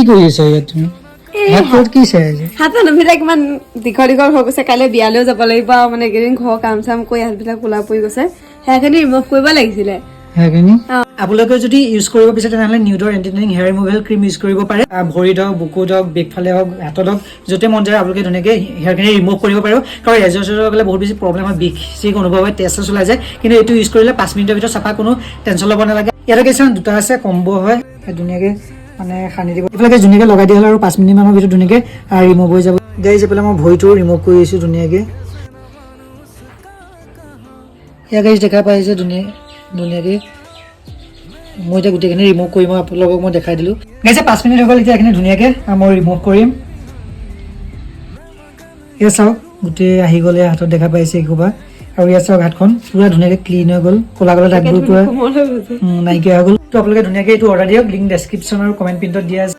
কৰি আছা ইয়াত তুমি হাতত কি চাই আছে হাতত নভিলাক ইমান দীঘল হৈ গৈছে কাইলৈ বিয়ালৈও যাব লাগিব আৰু মানে এইকেইদিন ঘৰৰ কাম চাম কৰি হাতবিলাক কোলা পৰি গৈছে সেইখিনি ৰিমুভ কৰিব লাগিছিলে সেইখিনি আপোনালোকে যদি ইউজ কৰিব বিচাৰে তেনেহ'লে নিউডৰ এণ্টিটেনিং হেয়াৰ ৰিমুভেল ক্ৰীম ইউজ কৰিব পাৰে ভৰিত হওক বুকুত হওক বেকফালে হওক হাতত হওক য'তে মন যায় আপোনালোকে ধুনীয়াকৈ হেয়াৰখিনি ৰিমুভ কৰিব পাৰিব কাৰণ ৰেজৰ চেজৰ গ'লে বহুত বেছি প্ৰব্লেম হয় বিষ চিষ অনুভৱ হয় তেজ চেজ ওলাই যায় কিন্তু এইটো ইউজ কৰিলে 5 মিনিটৰ ভিতৰত চাফা কোনো টেনশ্যন ল'ব নালাগে ইয়াতে কিছুমান দুটা আছে কম্বো হয় ধুনীয়াকৈ মানে সানি দিব এইফালে ধুনীয়াকৈ লগাই দিয়া হ'ল আৰু 5 মিনিটমানৰ ভিতৰত ধুনীয়াকৈ ৰিমুভ হৈ যাব গাইজ এইফালে মই ভৰিটো ৰিমুভ কৰি আছোঁ ধুনীয়াকৈ ইয়াৰ গাইজ দেখা পাইছে ধুনীয়াকৈ মই এতিয়া গোটেইখিনি ৰিমুভ কৰিম আপোনালোকক মই দেখাই দিলোঁ গাইছে 5 মিনিট হৈ গ'ল এতিয়া এইখিনি ধুনীয়াকৈ মই ৰিমুভ কৰিম এয়া চাওক গোটেই আহি গ'লে হাতত দেখা পাইছে এসোপা আৰু ইয়াত চাওক হাতখন পুৰা ধুনীয়াকৈ ক্লিন হৈ গ'ল ক'লা ক'লা দাগবোৰ পুৰা নাইকিয়া হৈ গ'ল তো আপোনালোকে ধুনীয়াকৈ এইটো অৰ্ডাৰ দিয়ক লিংক ডেছক্ৰিপশ্যন আৰু কমেণ্ট প্ৰিণ্টত দিয়া আছে